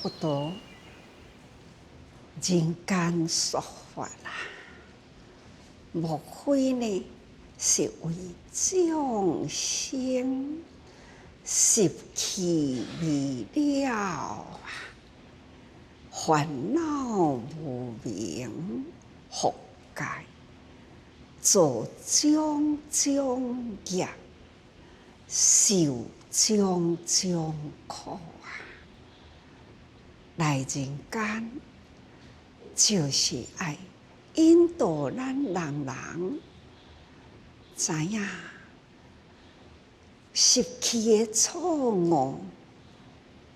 佛陀人间说法啦，莫非呢是为众生习气未了啊，烦恼无明覆盖，做种种业，受种种苦啊！来人间就是爱引导咱人知影习气的错误，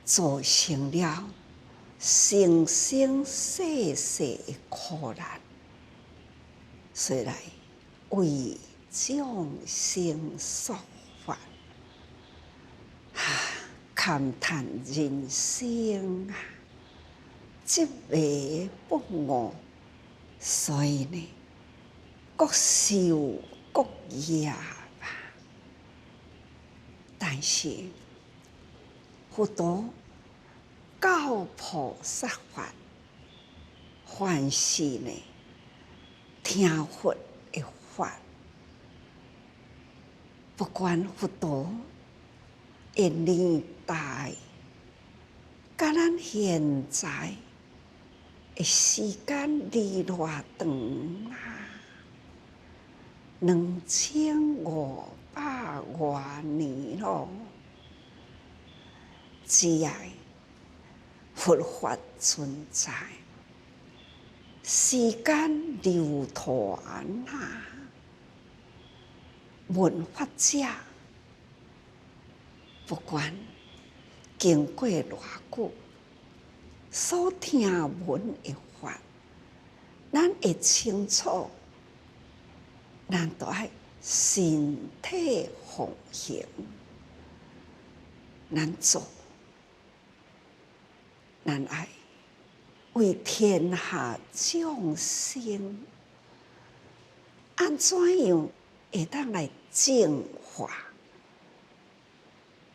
造成了生生世世的苦难，所以来为众生说法，感叹人生啊，积微不我，所以呢，各受各业啊。但是佛陀教菩萨法，凡是呢听佛的法，不管佛陀的年代，甲咱现在的时间离偌长啊，2500多年咯，只要佛法存在，时间流传啊，闻法者不管经过偌久，所听闻的法，咱会清楚，咱都爱身体奉行，咱做，咱爱为天下众生，安怎样会当来净化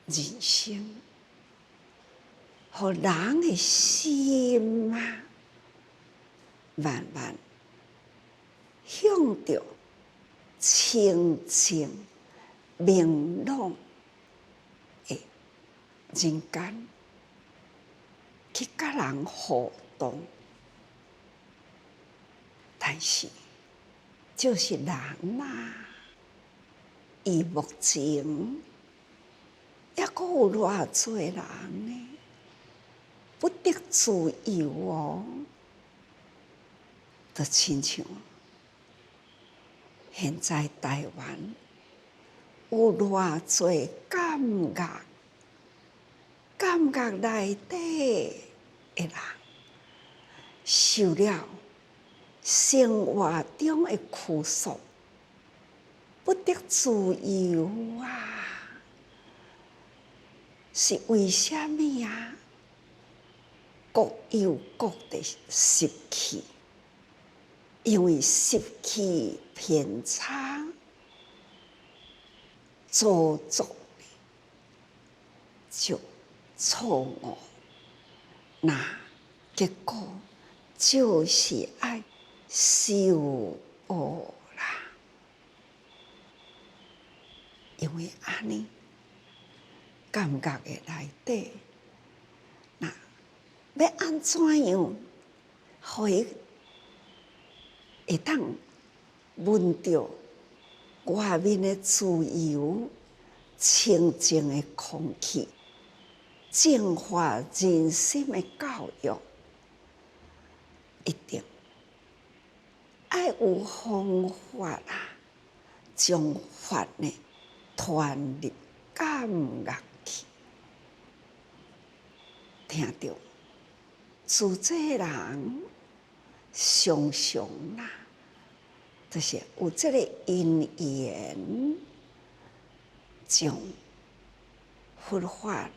人生，互人的心啊，慢慢向着清净明朗的人间去甲人互动，但是就是人啊，伊目前还阁有偌济人呢，不得自由哦，就亲像现在台湾有偌济感觉内底的人受了生活中的苦束，不得自由啊！是为什么啊？各有各的习气，因为习气偏差，造作就错误，那结果就是爱受恶啦。因为安尼感觉的内底，那要安怎样，互伊会当闻到外面的自由、清净的空气，净化人心的教育，一定爱有方法啊，将法呢传入感觉去，听到自这人常常啦，就是有这个因缘，将佛法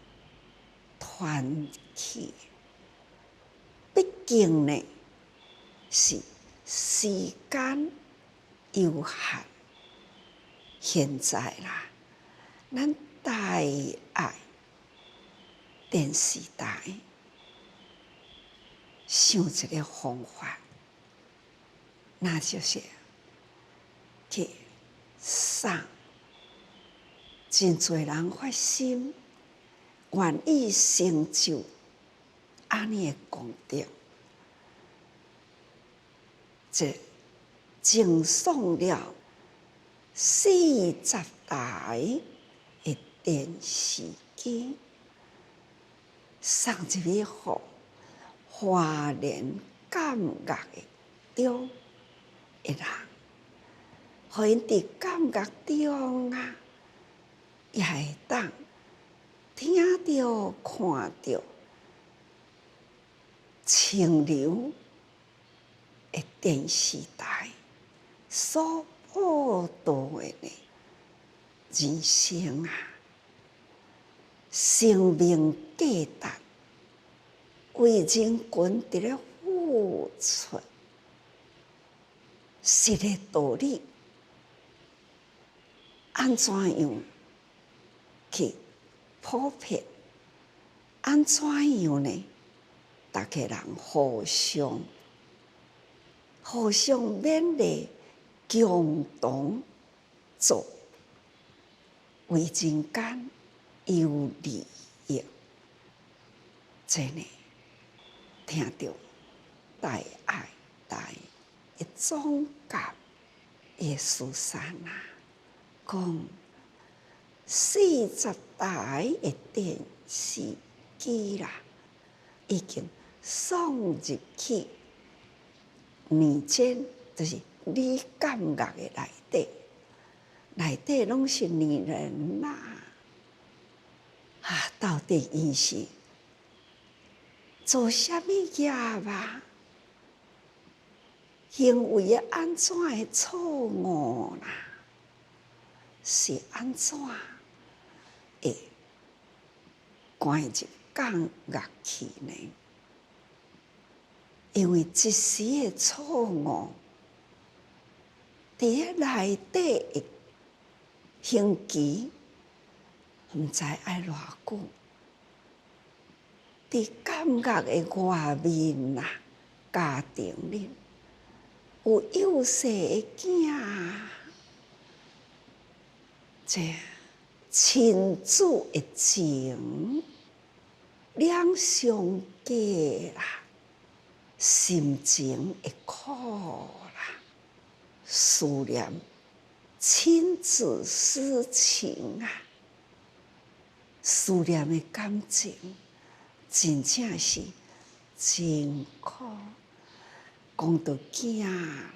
传去。毕竟呢是时间有限，现在啦，咱台爱电视台想一个方法，那就是去送真侪人发心，愿意成就安尼的功德，这赠送了40台的电视机，送入去互花莲感觉的中的人，互因伫感觉中啊，也会当听着、看着清流的电视台所报道的呢，人生啊，生命价值，为人群伫咧付出，实个道理，安怎样去普遍？安怎样呢？大家人互相勉励，共同做，为人间有利益。这呢，听着大爱大一总监耶稣山啊，讲40台的电视机啦，已经送入去年间，就是你感觉的内底拢是女人啦，到底伊是做啥物业吧？行为安怎的错误啦？是安怎会关入感觉去呢？因为一时的错误，伫咧内底的刑期，毋知爱偌久。伫感觉的外面啊，家庭里有幼细的囝，这亲子的情两相隔啦，心情会苦啦，思念亲子私情啊，思念的感情。真正是真苦，讲到囝啦，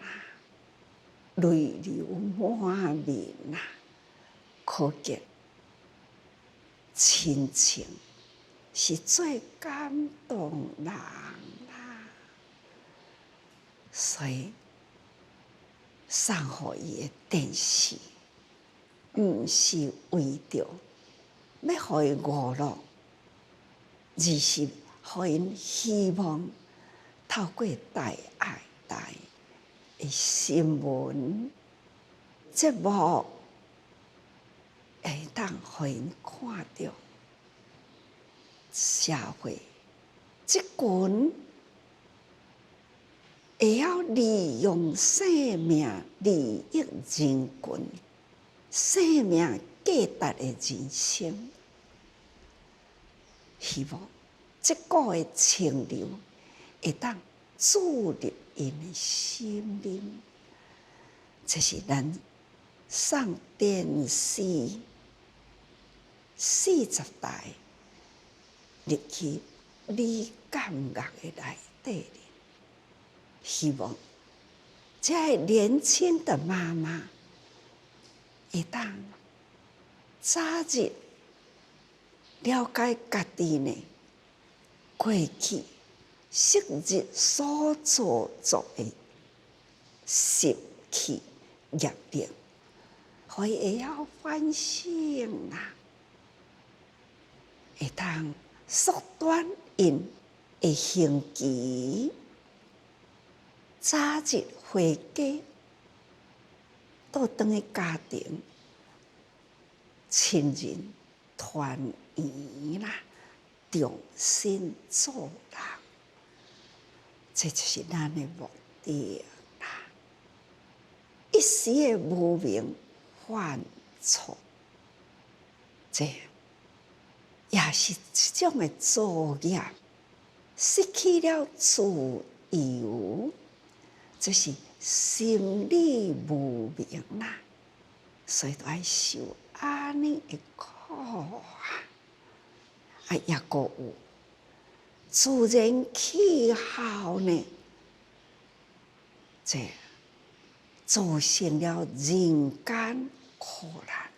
泪流满面啦，可见亲情是最感动人啦。所以送互伊的电视，毋是为着要互伊娱乐。而是互因希望透过大爱大的新闻节目，会当互因看到社会即群会晓利用生命利益人群、生命价值的人生。希望这个的清流会当注入因的心灵，这是咱送电视40台入去你感觉的内底，希望这年轻的妈妈会当早日了解家己呢过去昔日所做的习气业力，互伊会晓反省啦，会当缩短因的刑期，早日回家，倒转去家庭，亲人团圆啦，重新做人。这就是咱的目的啦。一时的无明犯错，这也是一种的作业，失去了自由，这是心理无明啦，所以都要受安尼的苦啊！也个有自然气候呢，这造成了人间苦难，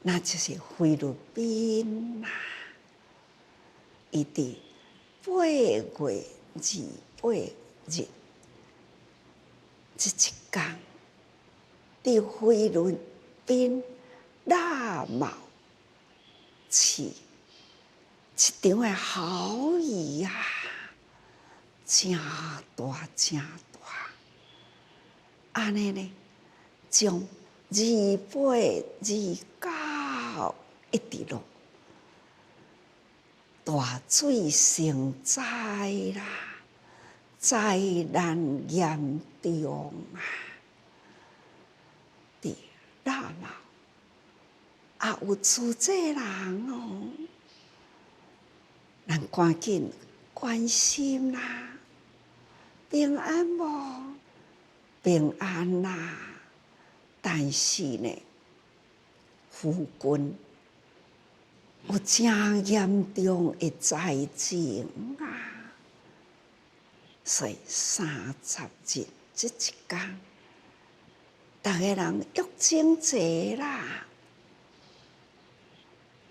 那就是菲律宾啦。伊伫8月28日，这一天，伫菲律宾大茂市，一场的豪雨啊，真大真大，安尼呢，从28、29一直落。大水成灾啦，灾难严重啊！伫大茂也有住者人哦，咱赶紧关心啦，平安无？平安啦，但是呢，附近有真严重的灾情啊！所以30日这一天，逐个人郁整齐啦，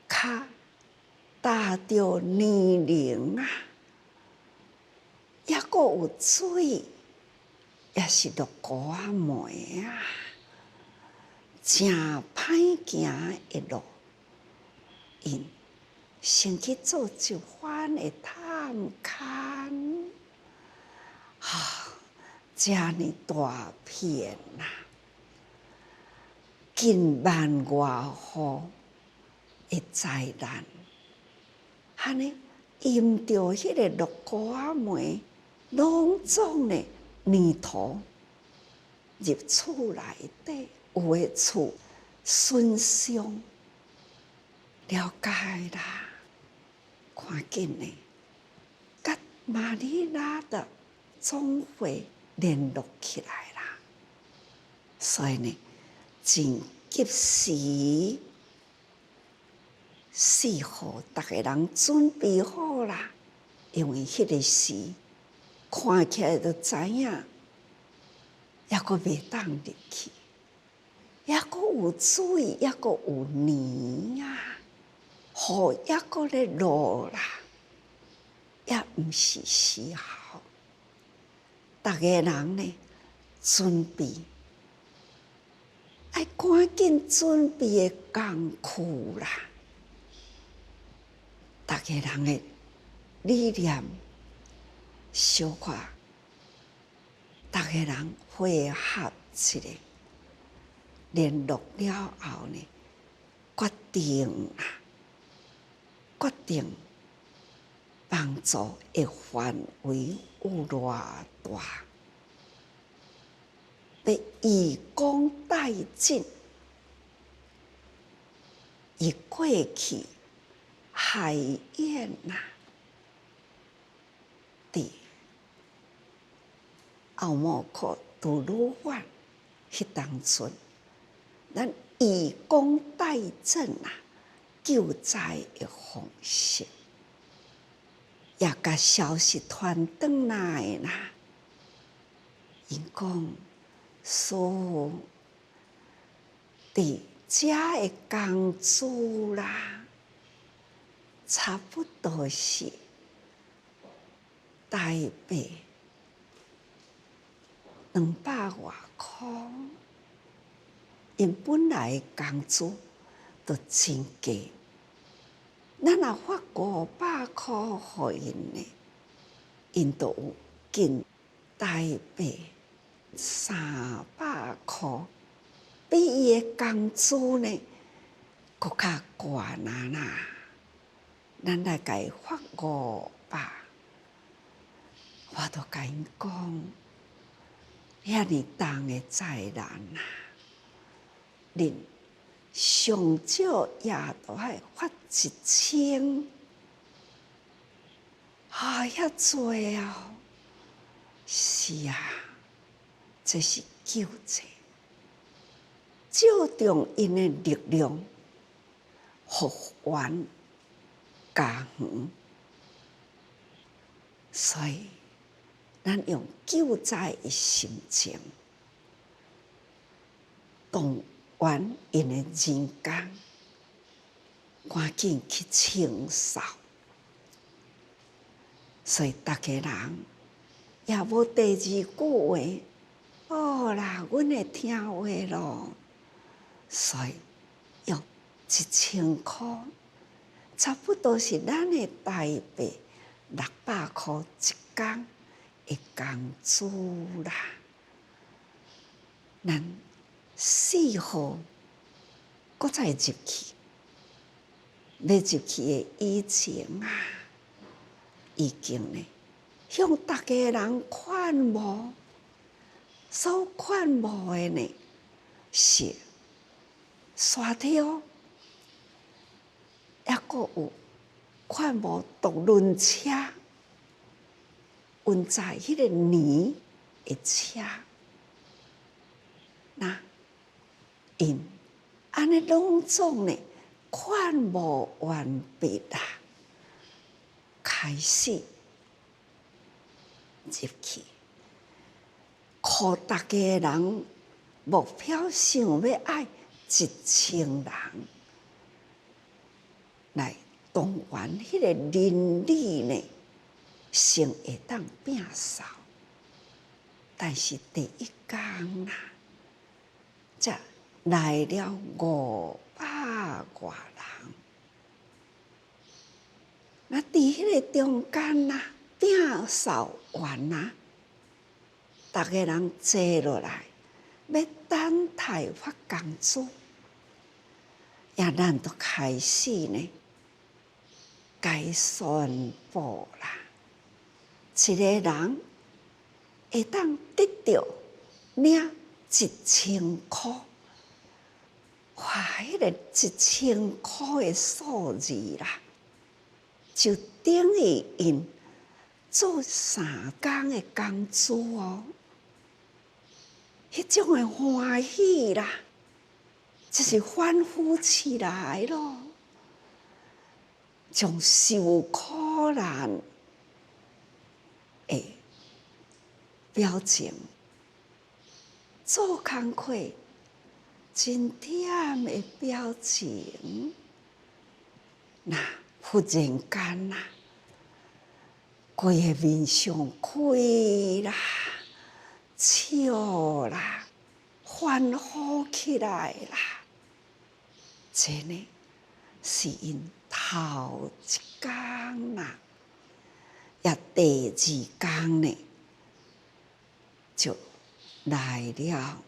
脚踏着泥泞啊，抑阁有水，也是落雨仔梅啊，真歹行的路。因先去做一番的探勘，这呢大片呐，近万外户的灾难，安尼淹着迄个落雨仔梅，拢总的泥土入厝内底，有的厝损伤。了解啦，赶紧呢，甲马尼拉的总会联络起来啦。所以呢，真及时，4号逐个人准备好啦，因为迄个时看起来就知影，抑阁袂当入去，抑阁有水，抑阁有泥啊。雨抑阁咧落啦，也毋是时候。逐个人呢，准备爱赶紧准备的工具啦。逐个人的理念小可，逐个人会合一下，联络了后呢，决定啦。决定帮助的范围有偌大，要以工代赈，以过去海燕呐，伫奥莫克杜鲁湾迄当阵，咱以工代赈啊。救灾的方式，也甲消息传转来啦。因讲所伫遮的工资啦，差不多是台币200外块，因本来的工资都真低。咱若发500块互因呢，因都有近台币300块，比伊的工资呢搁较悬啦。咱来甲伊发500，我都甲因讲，遐尼重的灾难啊，恁上少也都爱发1000，遐多啊！是啊，这是救济，照中因的力量，复原家园。所以，咱用救灾的心情，动员因的人工，赶紧去清扫。所以，大家人也无第二句话，好啦，阮会听话咯。所以，用1000块，差不多是咱的台币600块一工的工资啦。咱4号搁再入去，要入去的以前啊，已经呢，向大家人款无，所款无的呢是沙条，抑搁有款无独轮车，运载迄个泥的车，那因安尼拢总呢款无完毕啦，开始入去，互大家人目标想要爱1000人来动员迄个人力呢，先会当摒扫。但是第一天啦，才来了500多人。那伫迄个中间啦，摒扫完啦，大家人坐落来，要等待发工资，也咱就开始呢，该宣布啦。一个人会当得到领1000块，哇！迄个1000块的数字啦，就等于因做3工的工资哦。迄种的欢喜啦，就是欢呼起来咯，将受苦难的表情，做工课真忝的表情，那忽然间啦，规个面上开啦，笑啦，欢呼起来啦，这呢是因头一天啦，也第2天呢，就来了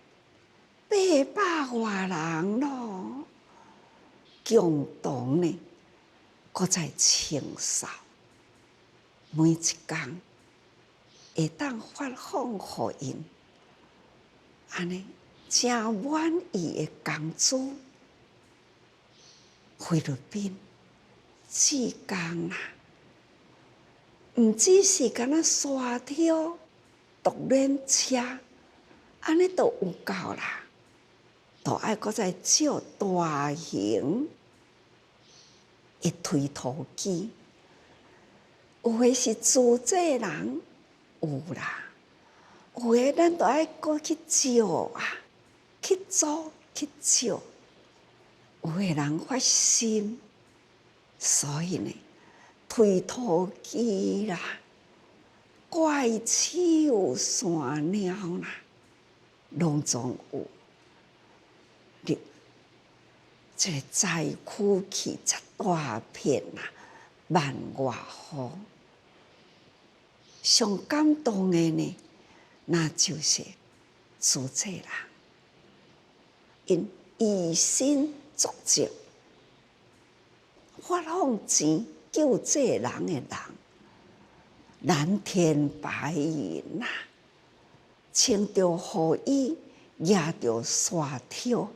800多人咯，共同呢，搁再清扫，每一天会当发放互因，安尼真满意的工资。菲律宾4天啦，毋只是敢若沙条、独轮车，安尼都有够啦，都爱搁再借大型的推土机，有诶是自济人有啦，有诶咱都爱搁去借啊，去租去借。有诶人发心，所以呢，推土机啦、怪手山鸟啦，拢总有。你这个灾区去一大片啦，10000外户。上感动的呢，那就是自济人，因以身作则，发放钱救济人的人，蓝天白云呐，穿着雨衣，压着沙条，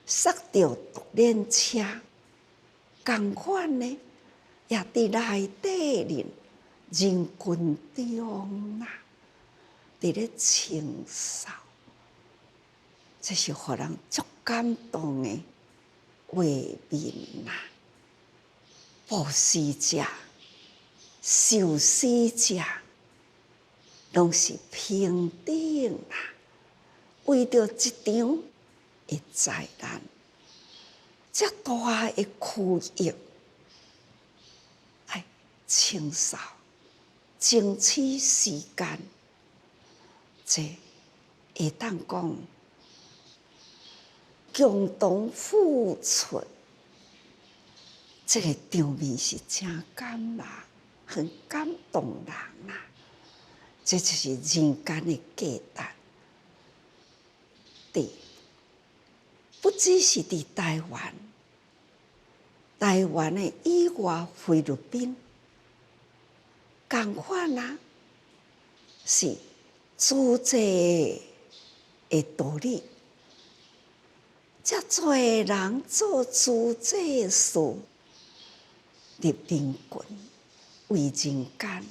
塞着独轮车，同款呢，也伫内底人群中呐，伫咧清扫，这是互人足感动的画面呐。布施者、受施者，拢是平等啦。为着一场的灾难，遮大的区域，爱清扫、争取时间，这会当讲共同付出。这个场面是真感人，很感动人呐。这就是人间的价值。不只是伫台湾，台湾的以外，菲律宾，同款啊，是主济的道理。遮侪人做主济事，入人群，为人间，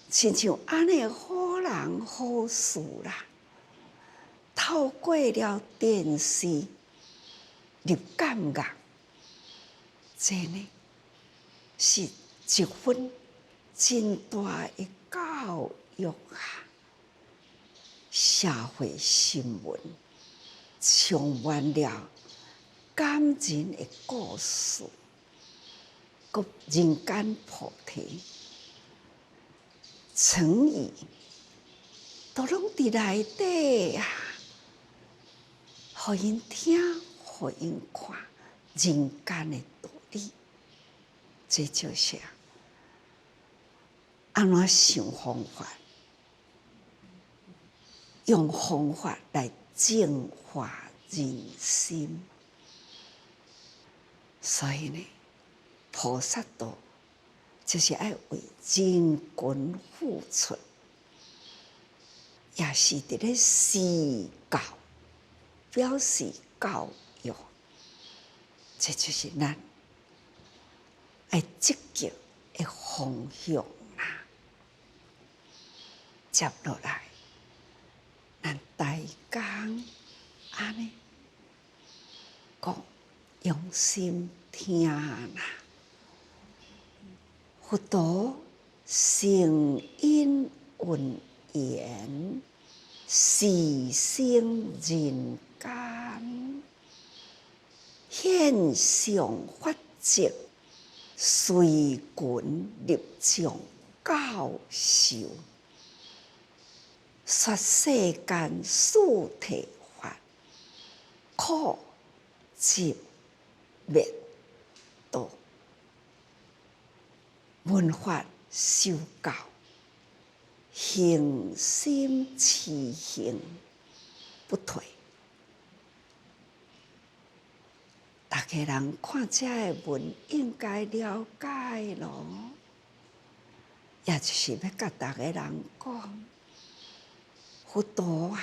亲像安尼好人好事啦。透过了电视入感觉，这呢是一份真大的教育啊！社会新闻充满了感人的故事，搁人间菩提、成语，都拢伫内底啊！互因听，互因看，人间的道理，这就是安怎想方法，用方法来净化人心。所以呢，菩萨道就是爱为人群付出，也是伫咧施教。表示教育，这就是咱爱积极的方向啦。接落来，咱大家安尼讲，用心听啦。佛陀声音闻言，示生人间，现象法则，随群入众教授，说世间事体法，苦集灭道，闻法受教，行心持行不退。大家人看这个文，应该了解咯。也就是要甲大家人讲，佛陀啊，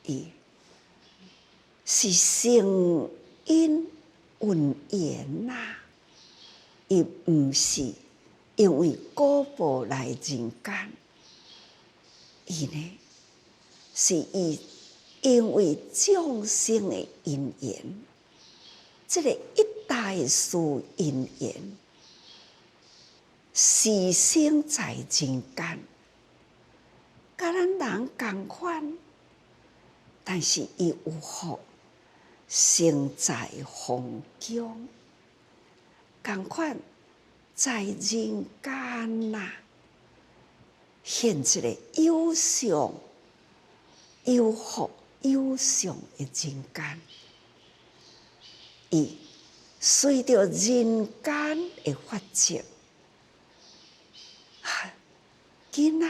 伊是声音闻言呐，伊毋是因为果报来人间，伊呢是因为众生的因缘，这个一代事因缘，时生在人间，甲咱人同款，但是伊有福，生在风中，同款在人间呐，现一个有相、有福、有相的人间，伊随着人间的法则，囡仔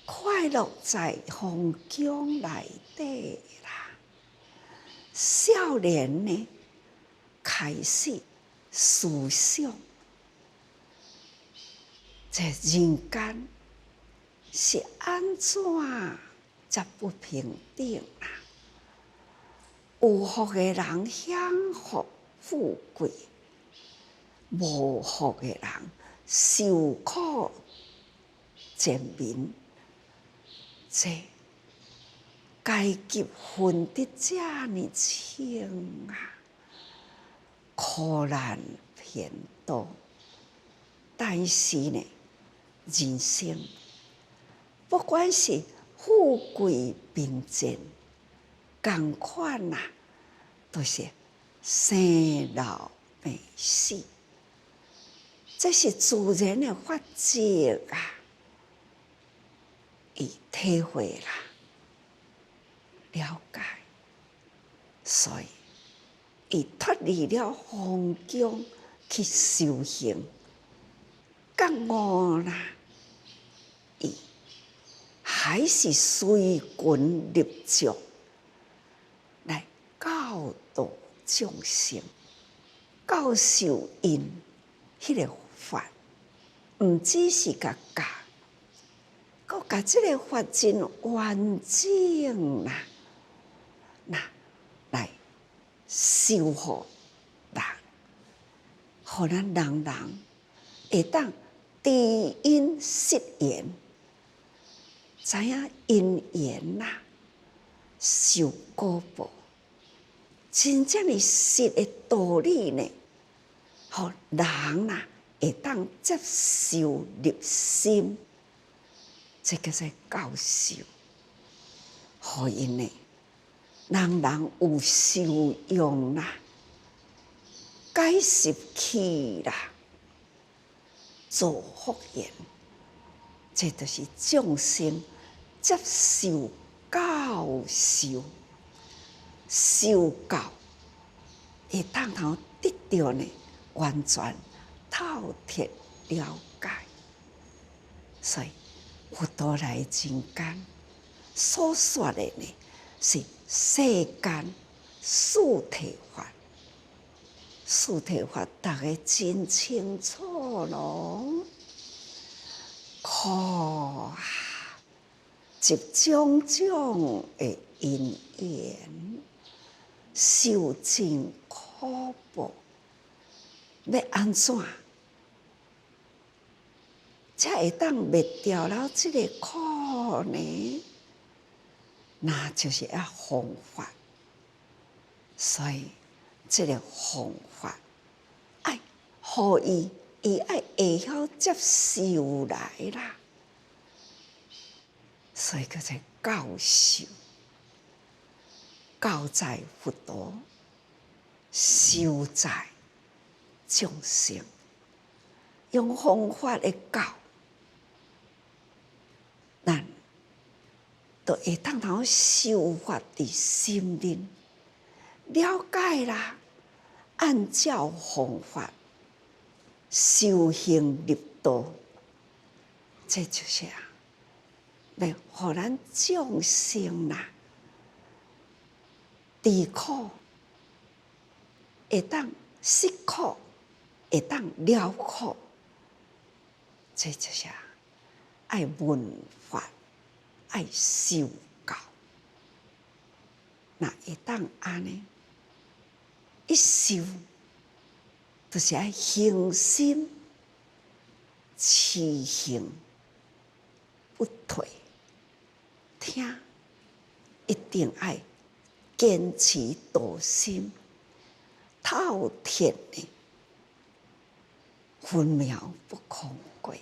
快乐在风中内底啦，少年呢开始思想，这人间是安怎才不平等啊？有福的人享福富贵，无福的人受苦贱民。这阶级分得这么清啊，苦难偏多。但是呢，人生不管是富贵贫贱，同款啊，都是生老病死，这是自然的法则啊！伊体会啦，了解，所以伊脱离了皇宫去修行，觉悟啦，伊还是随群立众来教导众生，教授因迄个法，毋只是甲教，佮甲即个法真完整啦，那来修护人，互咱人人会当知因识缘，知影因缘啦，受果报，真正的实的道理呢，互人啦会当接受入心，这叫做教授，互因呢，人人有受用啦，解释起啦，造福缘，这就是众生接受教授，受教会当头得到呢完全透彻了解。所以佛陀来人间所说的呢，是世间四谛法。四谛法大家真清楚咯，苦啊，集种种的因缘，受尽苦报，要安怎才会当灭掉了这个苦呢？那就是要弘法，所以这个弘法爱互伊爱会晓接受来啦，所以叫做教授，教在佛陀，授在众生，用方法的教，咱就会当头受法伫心灵，了解啦，按照方法修行入道，这就是要互咱众生啦，治苦，会当息苦，会当了苦，这就是爱闻法，爱受教，那会当安尼一受，就是爱行心持行不退，听一定爱坚持道心，透彻的分秒不空过，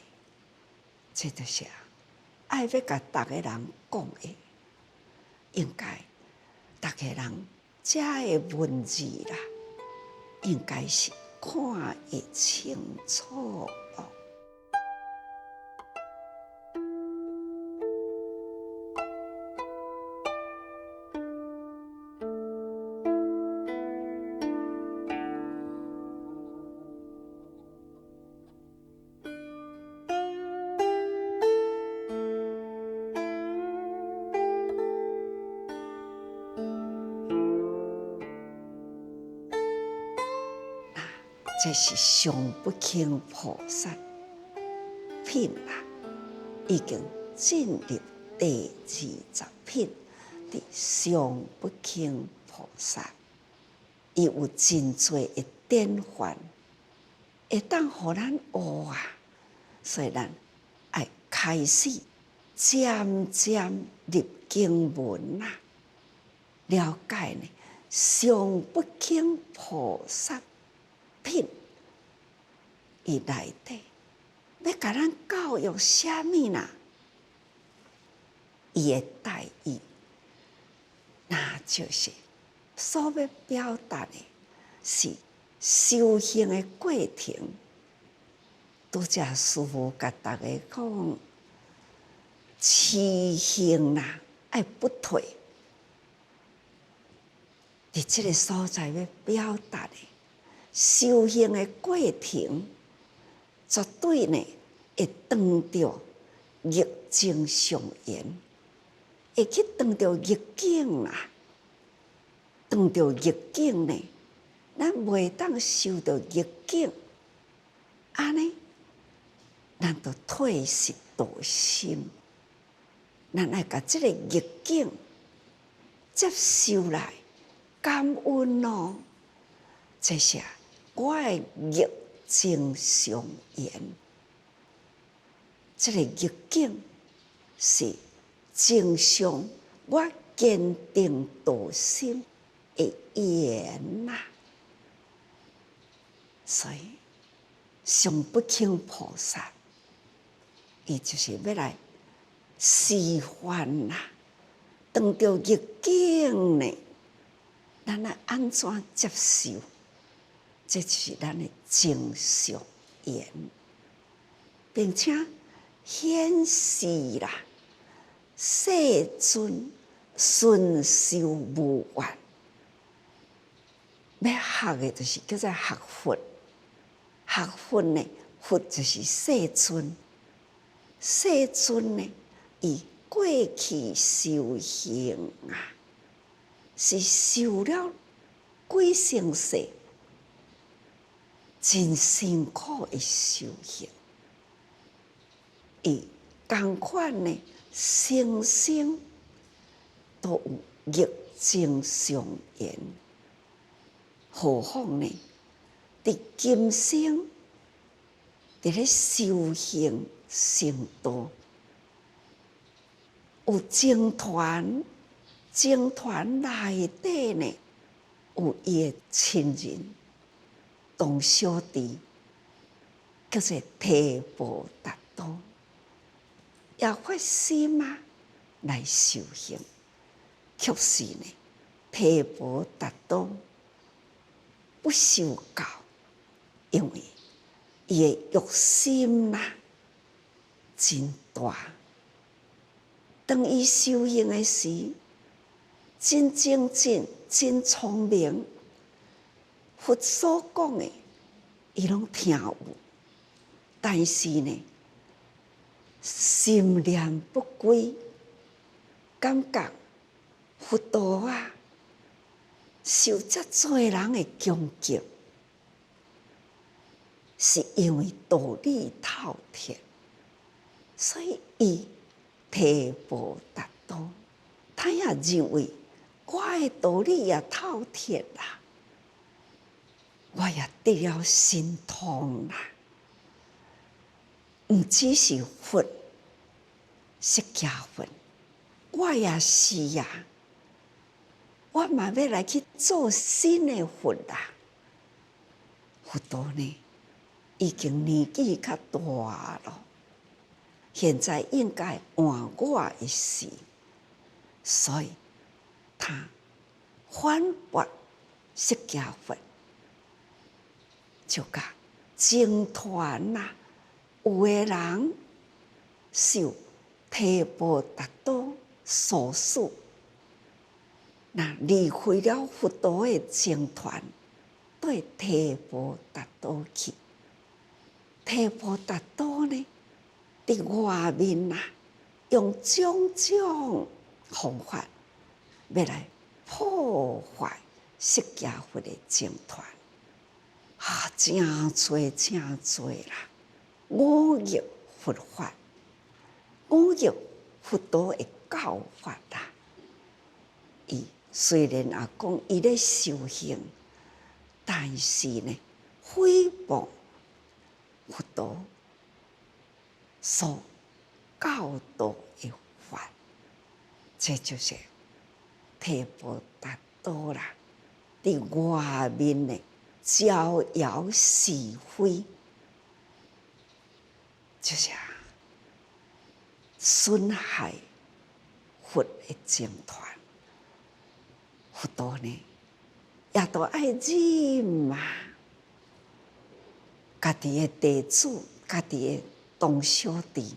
这就是爱要甲逐个人讲的，应该逐个人这个文字啦，应该是看会清楚哦。这是上不轻菩萨品啦，已经进入第20品的上不轻菩萨，伊有真多的典范，会当互咱学啊。所以咱爱开始渐渐入经文啦，了解呢上不轻菩萨品伊内底要甲咱教育啥物啦？伊的大意，那就是所要表达的是修行的过程。拄则师父甲大家讲，持行啦，爱不退。伫这个所在要表达的修行的过程，绝对呢会当着逆境上缘，会去当着逆境啦。当着逆境呢，咱袂当受到逆境，安尼，咱就退失道心。咱爱甲这个逆境接受来，感恩咯。这是我的逆境上缘。这个逆境是正常我坚定道心的缘呐。所以上不轻菩萨，伊就是要来示范啦。当着逆境呢，咱要安怎接受？这就是咱的正常缘，并且显示啦，世尊顺受无怨。要学的就是叫做学佛，学佛呢，佛就是世尊。世尊呢，伊过去修行啊，是受了几生世真辛苦的修行，伊同款呢，生生都有逆境上缘，何况呢？伫今生伫咧修行成道，有僧团，僧团内底呢，有伊的亲人，同小弟，叫做提婆达多，也发心啊来修行，却是呢，提婆达多不受教，因为伊的欲心呐真大。当伊修行的时，真精进、真聪明，佛所讲的，伊拢听有，但是呢，心念不归，感觉佛道啊，受遮多人的恭敬，是因为道理透彻，所以伊提婆达多，他也认为我的道理也透彻啦，我也得了神通啦。毋只是佛，释迦佛，我也是呀。我嘛要来去做新的佛啦。佛陀呢，已经年纪较大了，现在应该换我一时，所以他反驳释迦佛，就甲僧团呐，有的人受提婆达多所束，那离开了佛陀的僧团，对提婆达多去。提婆达多呢，伫外面啊，用种种方法要来破坏释迦佛的僧团，真多啦，侮辱佛法，五欲佛陀的教法啦。伊虽然也讲伊咧修行，但是呢，诽谤佛陀所教导的法，这就是提婆达多啦。伫外面呢，招摇是非，就是损害佛的僧团。佛陀呢，也都爱忍嘛。家己的弟子，家己的同小弟，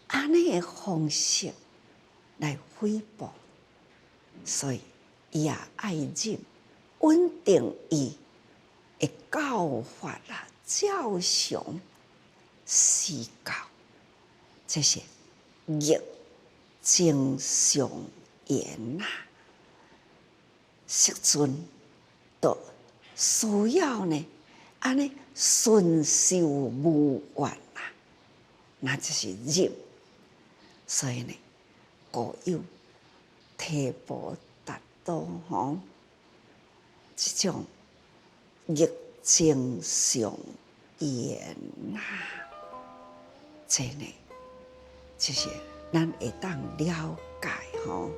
安尼的方式来诽谤，所以伊也爱忍，稳定伊的教法啦、照常施教，这是逆正常言呐。世尊都需要呢，安尼顺受无怨呐，那就是忍。所以呢，故有提婆达多吼，这种逆正常言呐，这呢，就是咱会当了解吼。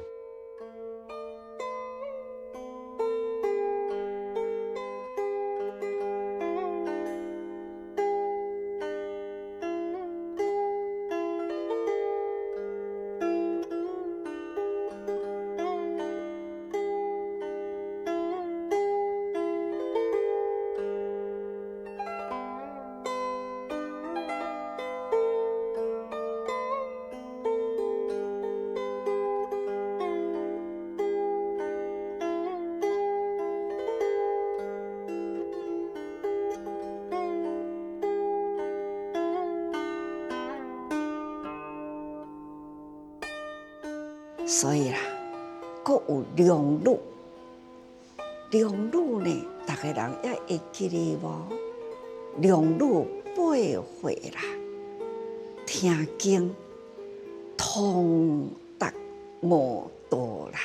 所以啦，佫有良女，良女呢，大家人也会记得无？良女8岁啦，听经通达无道啦，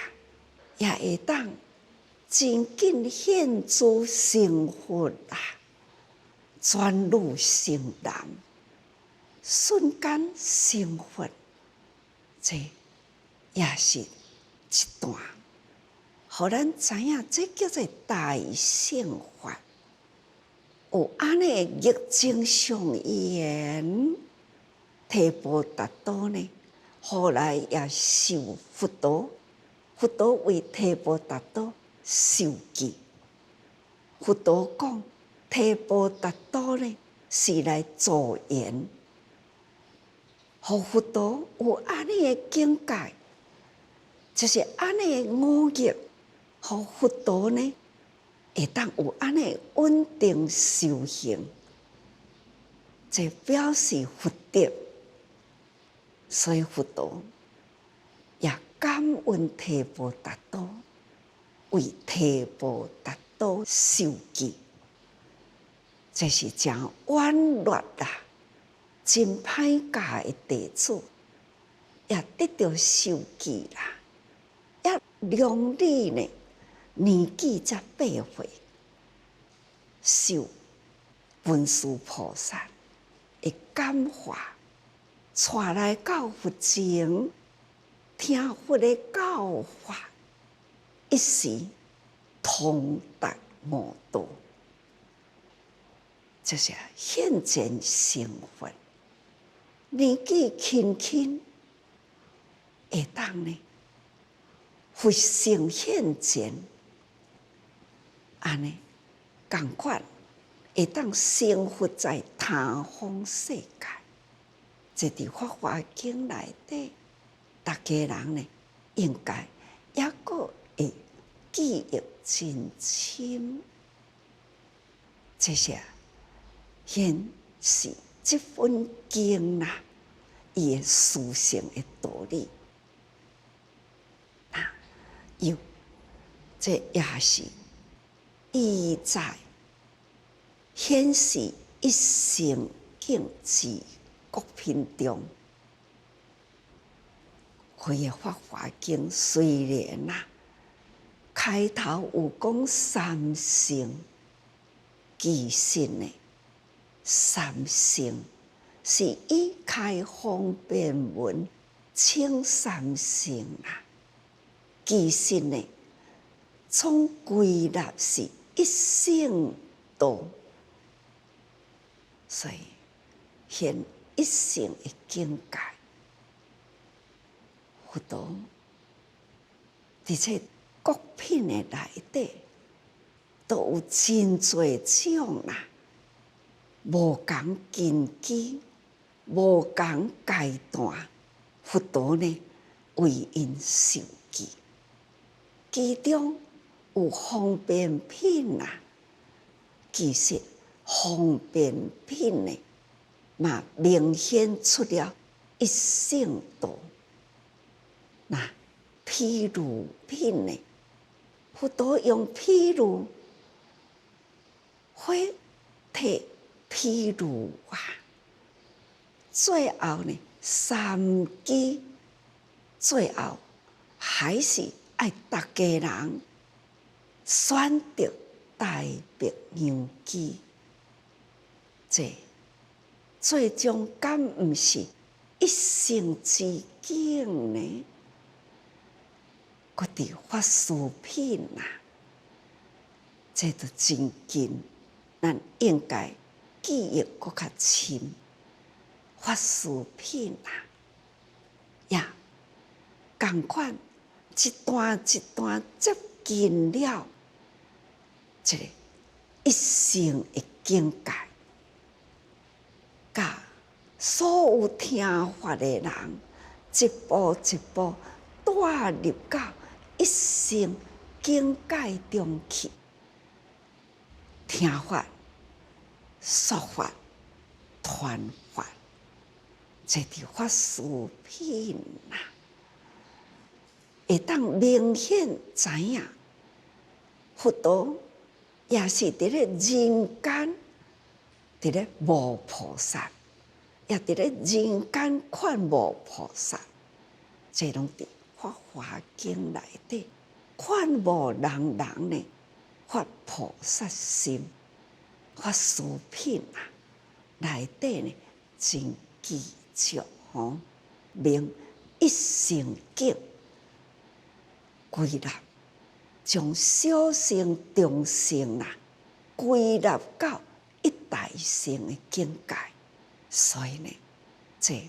也会当真紧现诸成佛啦，转女成男，瞬间成佛，这也是一段，互咱知影，这叫做大乘法。有安尼的逆正常言，提婆达多呢，后来也受佛陀，佛陀为提婆达多受记。佛陀讲，提婆达多呢是来助缘，互佛陀有安尼的境界。就是安尼五欲，互佛陀呢会当有安尼稳定修行，这表示福德。所以佛陀也感恩提婆达多，为提婆达多受记，这是真婉劣啦，真歹教的弟子，也得到受记啦。良女呢，年纪才8岁，受文殊菩萨的感化，带来到佛前，听佛的教法，一时通达无道，就是现前成佛，年纪轻轻，会当呢？佛性现前，安尼同款会当生活在他方世界。这伫《法华经》内底，大家人呢应该也个会记忆真深。这些显示这份经啦，伊的殊胜的道理。有，这也是意在显示一生境至国品中。开个法华经虽然开头有讲三乘，其实呢，三乘是以开方便文称三乘其实呢，总归纳是一乘道，所以现一乘的境界。佛陀伫这各品的内底，都有真侪种无共根基、无共阶段，佛陀呢为因受记。其中有方便品其实方便品呢，嘛明显出了一乘道。譬如品呢，佛陀用譬如火体譬如最后呢，三机最后还是爱大家人选择大别扬机，这最终敢毋是一乘之境呢？搁伫法师品这就真紧，咱应该记忆搁较深。法师品也共款一段一段接近了这个一乘的境界，甲所有听法的人一步一步带入到一乘境界中去，听法、说法、传法，这伫法师品会当明显知影，佛陀也是伫咧人间，伫咧无菩萨，也伫咧人间劝无菩萨，这拢伫法华经内底劝无人人呢发菩萨心。法师品内底呢真记住明一乘境归纳，从小乘、中乘归纳到一大乘的境界，所以呢，这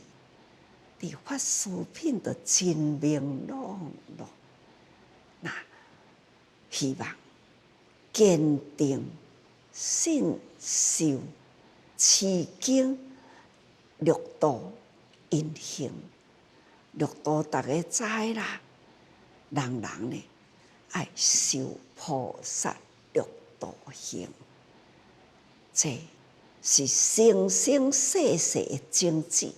伫法师品就真明朗咯。希望坚定信受持经六道因行，六道大家知啦，人人呢爱修菩萨六道行，这是生生世世的宗旨。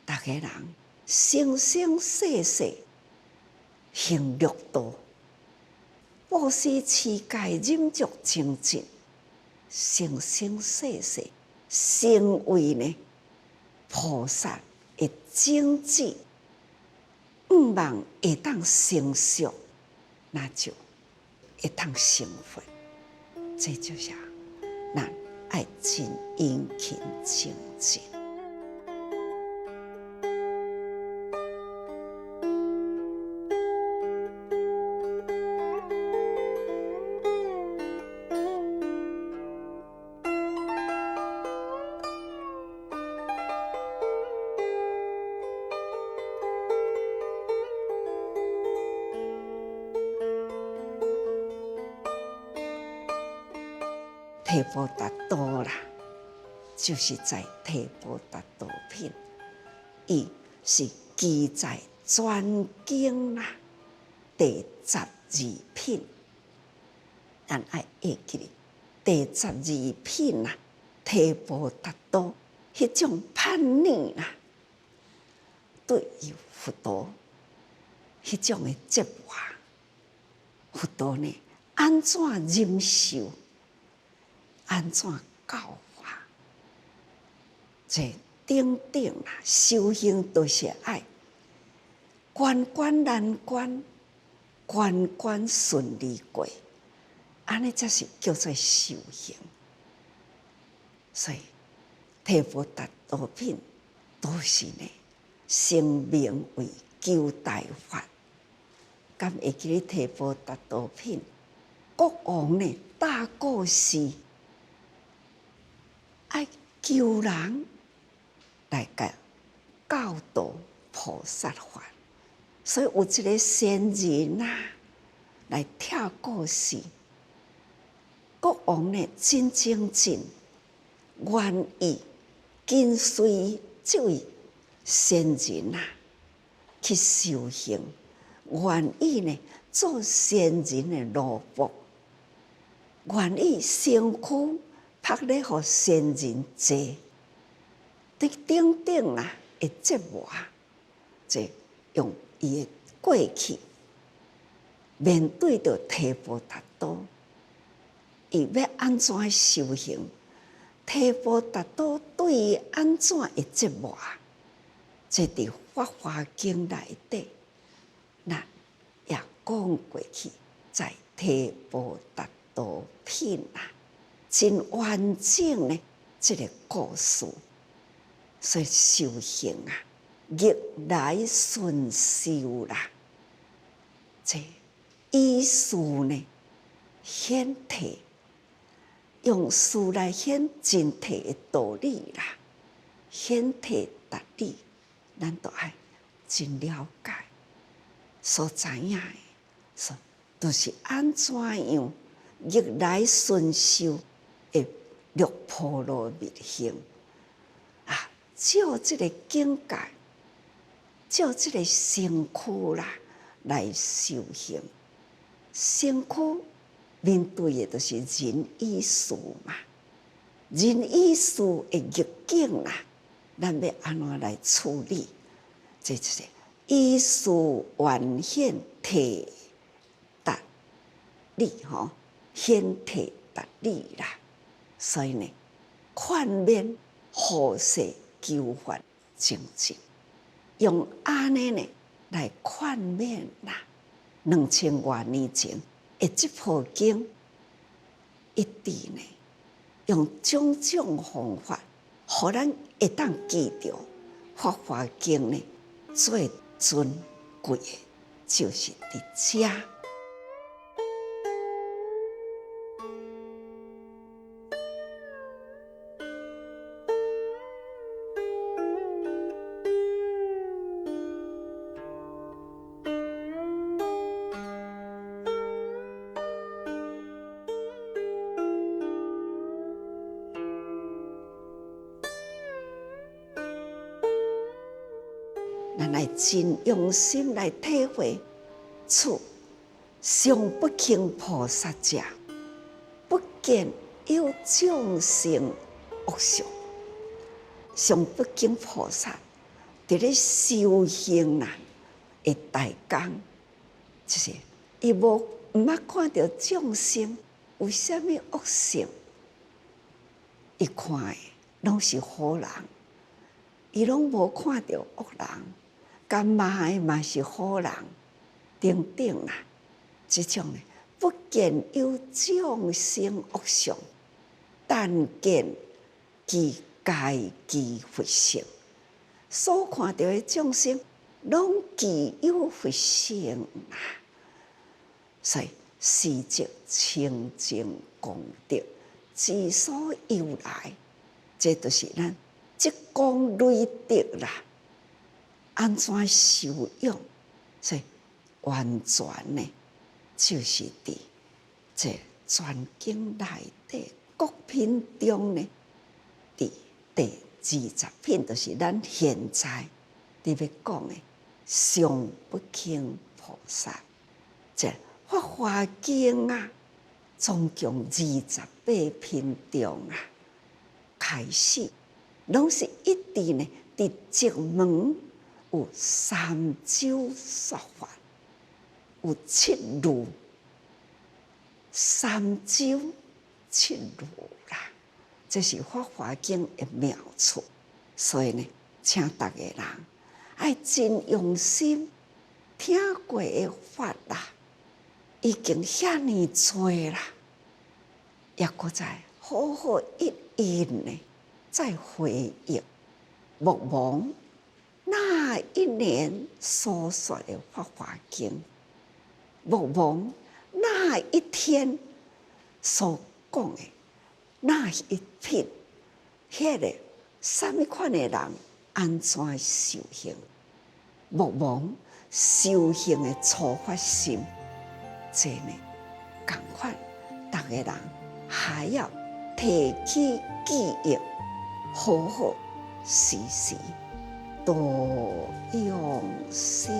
大家人生生世世行六道，布施、持戒、忍辱、精进，生生世世成为呢菩萨的种子，毋望会当成熟，那就会当成佛。这就是咱爱真殷勤精进。提婆达多啦，就是在提婆达多品，伊是记载全经第12品，咱爱会记第12品提婆达多迄种叛逆对于佛陀迄种的接话，佛陀呢安怎忍受？安怎教法？这顶顶啦，修行都是爱关关难关，关关顺利过，安尼才是叫做修行。所以提婆达多品都是呢，声名为救大法。敢会记咧提婆达多品，国王呢大故事，爱救人来个教导菩萨法，所以有一个仙人来听故事，国王呢真精进，愿意跟随这位仙人去修行，愿意呢做仙人的奴仆，愿意身躯拍咧互仙人坐，伫顶顶会折磨，即用伊的过去面对着提婆达多，伊要安怎修行？提婆达多对伊安怎会折磨？这伫《法华经》内底，那也讲过去，在提婆达多品真完整的这个故事。所以修行逆来顺受啦，这以事呢显体，用事来显真体的道理啦，显体达理，咱都爱真了解，所知影的，所都是安怎样逆来顺受的六波罗蜜行。照这个境界，照这个身躯来修行。身躯面对的就是人与事嘛，人与事的逆境咱要安怎来处理？这就是以事还现体达理显体达理啦。所以呢，劝勉后世求法精进，用安尼呢来劝勉2000多年前的这部经，一直呢用种种方法，互咱会当记着《法华经》呢最尊贵的，就是伫遮。咱来真用心来体会，处上不轻菩萨者，不见有众生恶相。上不轻菩萨伫咧修行的大工，就是伊毋捌看到众生有啥物恶性，伊看的拢是好人，伊拢无看到恶人。干嘛的嘛是好人，等等这种呢，不见有众生恶相，但见其界其佛性。所看到的众生，拢具有佛性所以事迹清净功德之所由来，这就是咱积功累德啦。安怎修养？所以完全呢，就是伫这全经内底各品中呢，伫第20品，就是咱现在伫要讲的上不轻菩萨。这《法华经》总共28品中开始，拢是一直呢伫直门。有三周说法，有7路，三周7路啦，这是《法华经》的妙处。所以呢，请大家人爱真用心听过的法啦，已经遐尼多啦，也搁再好好一一呢，再回忆莫忘那一年所说的《法华经》，莫忘那一天所讲的那一篇，迄个什么款的人安怎修行，莫忘修行的初发心。这呢，同款，大家人还要提起记忆，好好时时多用心。